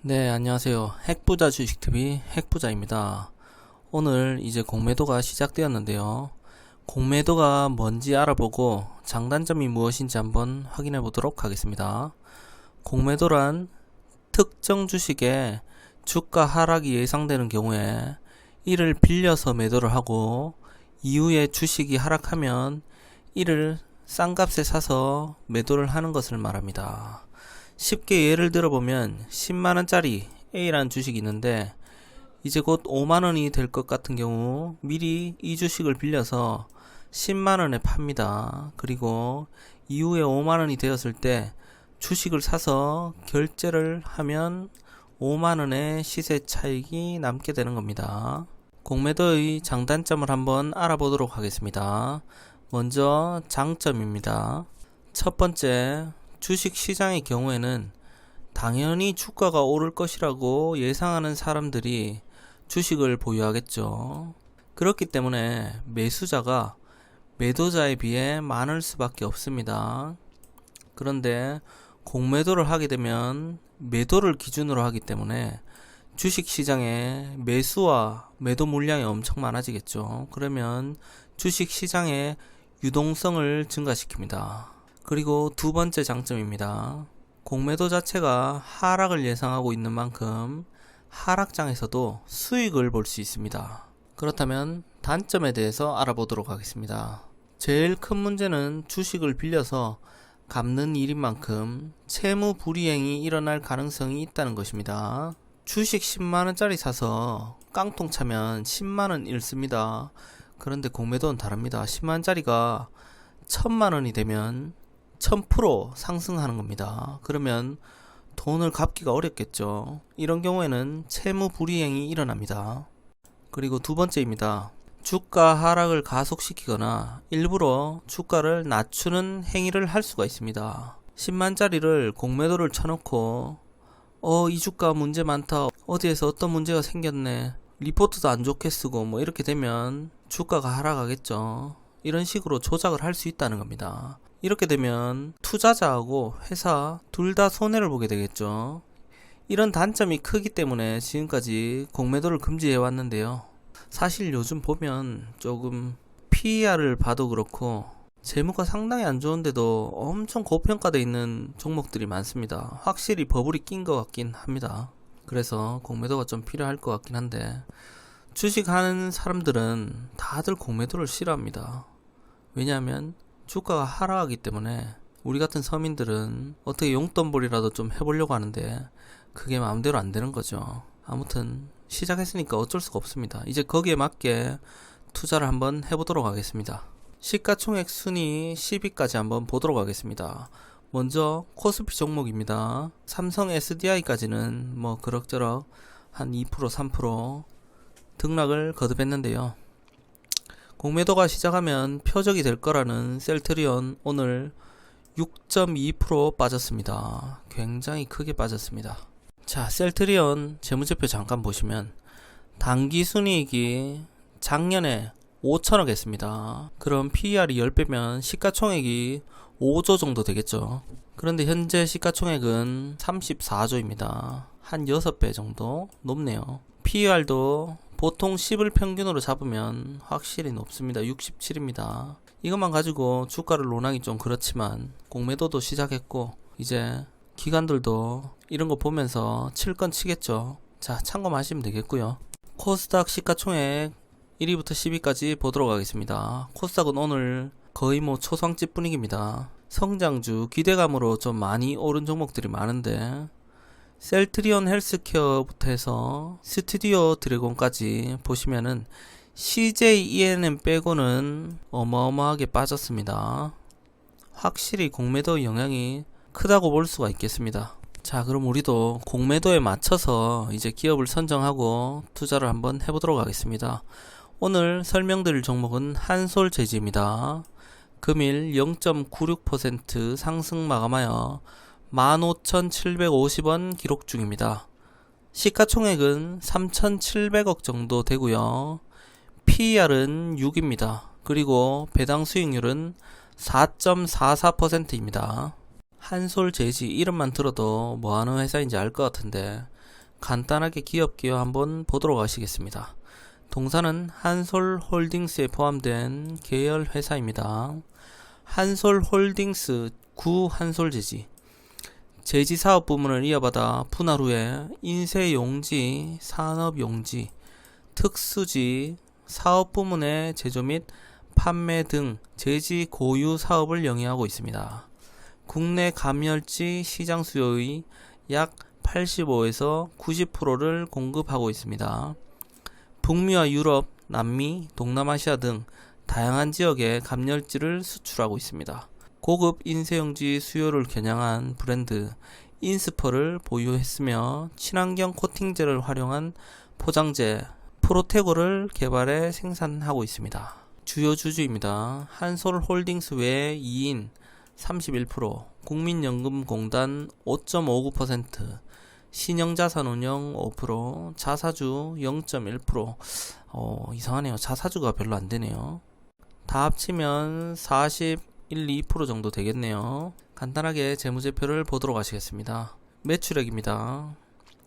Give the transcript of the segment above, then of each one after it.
네, 안녕하세요. 핵부자 주식TV 핵부자입니다. 오늘 이제 공매도가 시작되었는데요. 공매도가 뭔지 알아보고 장단점이 무엇인지 한번 확인해 보도록 하겠습니다. 공매도란 특정 주식의 주가 하락이 예상되는 경우에 이를 빌려서 매도를 하고 이후에 주식이 하락하면 이를 싼 값에 사서 매도를 하는 것을 말합니다. 쉽게 예를 들어보면 10만원짜리 A라는 주식이 있는데 이제 곧 5만원이 될 것 같은 경우 미리 이 주식을 빌려서 10만원에 팝니다. 그리고 이후에 5만원이 되었을 때 주식을 사서 결제를 하면 5만원의 시세 차익이 남게 되는 겁니다. 공매도의 장단점을 한번 알아보도록 하겠습니다. 먼저 장점입니다. 첫 번째, 주식 시장의 경우에는 당연히 주가가 오를 것이라고 예상하는 사람들이 주식을 보유하겠죠. 그렇기 때문에 매수자가 매도자에 비해 많을 수밖에 없습니다. 그런데 공매도를 하게 되면 매도를 기준으로 하기 때문에 주식 시장에 매수와 매도 물량이 엄청 많아지겠죠. 그러면 주식 시장의 유동성을 증가시킵니다. 그리고 두 번째 장점입니다. 공매도 자체가 하락을 예상하고 있는 만큼 하락장에서도 수익을 볼 수 있습니다. 그렇다면 단점에 대해서 알아보도록 하겠습니다. 제일 큰 문제는 주식을 빌려서 갚는 일인 만큼 채무 불이행이 일어날 가능성이 있다는 것입니다. 주식 10만원짜리 사서 깡통 차면 10만원 잃습니다. 그런데 공매도는 다릅니다. 10만원짜리가 1000만원이 되면 1000% 상승하는 겁니다. 그러면 돈을 갚기가 어렵겠죠. 이런 경우에는 채무 불이행이 일어납니다. 그리고 두 번째입니다. 주가 하락을 가속시키거나 일부러 주가를 낮추는 행위를 할 수가 있습니다. 10만짜리를 공매도를 쳐놓고 이 주가 문제 많다, 어디에서 어떤 문제가 생겼네, 리포트도 안 좋게 쓰고 뭐 이렇게 되면 주가가 하락하겠죠. 이런 식으로 조작을 할 수 있다는 겁니다. 이렇게 되면 투자자하고 회사 둘 다 손해를 보게 되겠죠. 이런 단점이 크기 때문에 지금까지 공매도를 금지해 왔는데요. 사실 요즘 보면 조금 PER을 봐도 그렇고 재무가 상당히 안 좋은데도 엄청 고평가되어 있는 종목들이 많습니다. 확실히 버블이 낀 것 같긴 합니다. 그래서 공매도가 좀 필요할 것 같긴 한데 주식하는 사람들은 다들 공매도를 싫어합니다. 왜냐하면 주가가 하락하기 때문에 우리 같은 서민들은 어떻게 용돈벌이라도 좀 해보려고 하는데 그게 마음대로 안 되는 거죠. 아무튼 시작했으니까 어쩔 수가 없습니다. 이제 거기에 맞게 투자를 한번 해보도록 하겠습니다. 시가총액 순위 10위까지 한번 보도록 하겠습니다. 먼저 코스피 종목입니다. 삼성 SDI까지는 뭐 그럭저럭 한 2% 3% 등락을 거듭했는데요. 공매도가 시작하면 표적이 될 거라는 셀트리온 오늘 6.2% 빠졌습니다. 굉장히 크게 빠졌습니다. 자, 셀트리온 재무제표 잠깐 보시면 당기순이익이 작년에 5천억 했습니다. 그럼 PER이 10배면 시가총액이 5조 정도 되겠죠. 그런데 현재 시가총액은 34조입니다. 한 6배 정도 높네요. PER도 보통 10을 평균으로 잡으면 확실히 높습니다. 67입니다. 이것만 가지고 주가를 논하기 좀 그렇지만 공매도도 시작했고 이제 기관들도 이런 거 보면서 칠 건 치겠죠. 자, 참고하시면 되겠고요. 코스닥 시가총액 1위부터 10위까지 보도록 하겠습니다. 코스닥은 오늘 거의 뭐 초상집 분위기입니다. 성장주 기대감으로 좀 많이 오른 종목들이 많은데 셀트리온 헬스케어부터 해서 스튜디오 드래곤까지 보시면은 CJ ENM 빼고는 어마어마하게 빠졌습니다. 확실히 공매도 영향이 크다고 볼 수가 있겠습니다. 자, 그럼 우리도 공매도에 맞춰서 이제 기업을 선정하고 투자를 한번 해보도록 하겠습니다. 오늘 설명드릴 종목은 한솔재지입니다. 금일 0.96% 상승 마감하여 15,750원 기록 중입니다. 시가총액은 3,700억 정도 되고요. PER은 6입니다. 그리고 배당 수익률은 4.44%입니다. 한솔재지 이름만 들어도 뭐하는 회사인지 알 것 같은데 간단하게 기업 기여 한번 보도록 하시겠습니다. 동사는 한솔홀딩스에 포함된 계열 회사입니다. 한솔홀딩스 구한솔제지 제지사업 부문을 이어받아 분할 후에 인쇄용지, 산업용지, 특수지, 사업 부문의 제조 및 판매 등 제지 고유 사업을 영위하고 있습니다. 국내 감열지 시장 수요의 약 85에서 90%를 공급하고 있습니다. 북미와 유럽, 남미, 동남아시아 등 다양한 지역에 감열지를 수출하고 있습니다. 고급 인쇄용지 수요를 겨냥한 브랜드 인스퍼를 보유했으며 친환경 코팅제를 활용한 포장재 프로테고를 개발해 생산하고 있습니다. 주요 주주입니다. 한솔홀딩스 외 2인 31%, 국민연금공단 5.59%, 신영자산운용 5%, 자사주 0.1%. 이상하네요. 자사주가 별로 안 되네요. 다 합치면 2% 정도 되겠네요. 간단하게 재무제표를 보도록 하시겠습니다. 매출액입니다.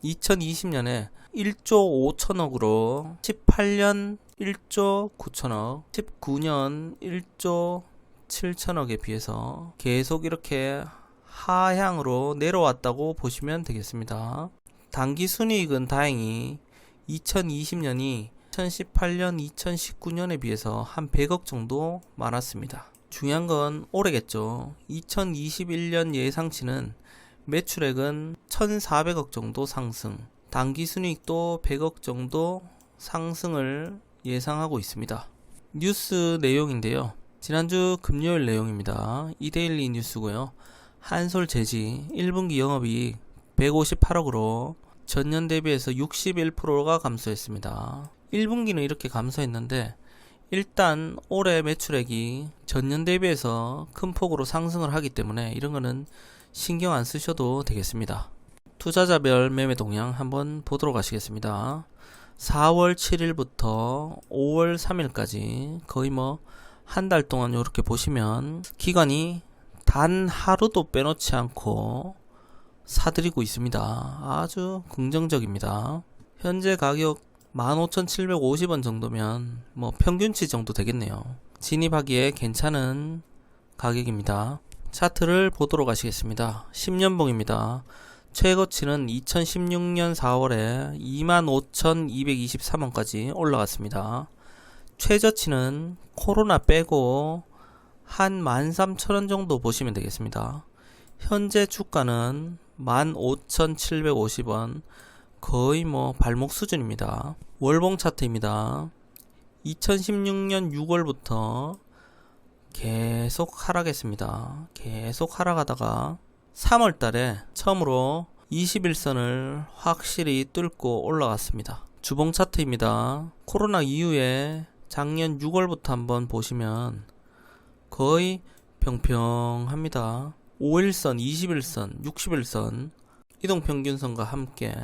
2020년에 1조 5천억으로 18년 1조 9천억, 19년 1조 7천억에 비해서 계속 이렇게 하향으로 내려왔다고 보시면 되겠습니다. 당기순이익은 다행히 2020년이 2018년, 2019년에 비해서 한 100억 정도 많았습니다. 중요한 건 올해겠죠. 2021년 예상치는 매출액은 1,400억 정도 상승, 당기순이익도 100억 정도 상승을 예상하고 있습니다. 뉴스 내용인데요. 지난주 금요일 내용입니다. 이데일리 뉴스고요. 한솔제지 1분기 영업이익 158억으로 전년 대비해서 61%가 감소했습니다. 1분기는 이렇게 감소했는데 일단 올해 매출액이 전년 대비해서 큰 폭으로 상승을 하기 때문에 이런 거는 신경 안 쓰셔도 되겠습니다. 투자자별 매매 동향 한번 보도록 하시겠습니다. 4월 7일부터 5월 3일까지 거의 한 달 동안 이렇게 보시면 기관이 단 하루도 빼놓지 않고 사들이고 있습니다. 아주 긍정적입니다. 현재 가격 15,750원 정도면 평균치 정도 되겠네요. 진입하기에 괜찮은 가격입니다. 차트를 보도록 하시겠습니다. 10년봉입니다. 최고치는 2016년 4월에 25,223원까지 올라갔습니다. 최저치는 코로나 빼고 한 13,000원 정도 보시면 되겠습니다. 현재 주가는 15,750원, 거의 발목 수준입니다. 월봉 차트입니다. 2016년 6월부터 계속 하락했습니다. 계속 하락하다가 3월달에 처음으로 21선을 확실히 뚫고 올라갔습니다. 주봉 차트입니다. 코로나 이후에 작년 6월부터 한번 보시면 거의 평평합니다. 5일선, 21선, 61선 이동평균선과 함께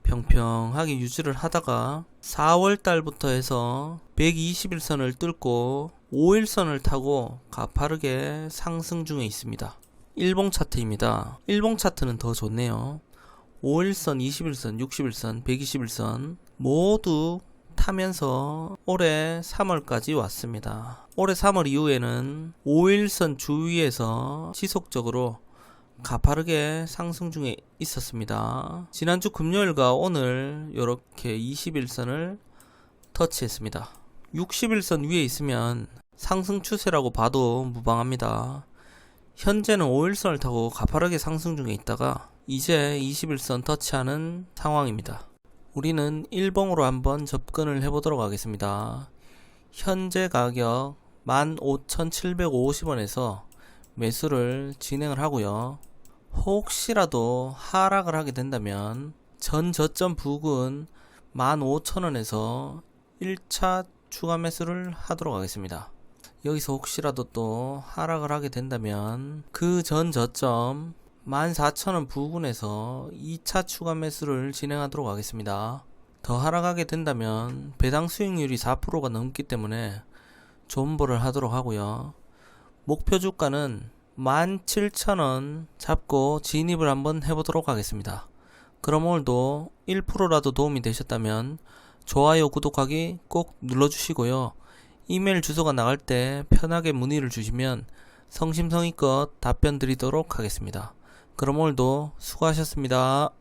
평평하게 유지를 하다가 4월달부터 해서 121선을 뚫고 5일선을 타고 가파르게 상승 중에 있습니다. 일봉 차트입니다. 일봉 차트는 더 좋네요. 5일선, 21선, 61선, 121선 모두 타면서 올해 3월까지 왔습니다. 올해 3월 이후에는 5일선 주위에서 지속적으로 가파르게 상승 중에 있었습니다. 지난주 금요일과 오늘 이렇게 21선을 터치했습니다. 61선 위에 있으면 상승 추세라고 봐도 무방합니다. 현재는 5일선을 타고 가파르게 상승 중에 있다가 이제 21선 터치하는 상황입니다. 우리는 일봉으로 한번 접근을 해보도록 하겠습니다. 현재 가격 15,750원에서 매수를 진행을 하고요. 혹시라도 하락을 하게 된다면 전 저점 부근 15,000원에서 1차 추가 매수를 하도록 하겠습니다. 여기서 혹시라도 또 하락을 하게 된다면 그 전 저점 14,000원 부근에서 2차 추가 매수를 진행하도록 하겠습니다. 더 하락하게 된다면 배당 수익률이 4%가 넘기 때문에 존버를 하도록 하고요. 목표 주가는 17,000원 잡고 진입을 한번 해보도록 하겠습니다. 그럼 오늘도 1%라도 도움이 되셨다면 좋아요, 구독하기 꼭 눌러주시고요. 이메일 주소가 나갈 때 편하게 문의를 주시면 성심성의껏 답변 드리도록 하겠습니다. 그럼 오늘도 수고하셨습니다.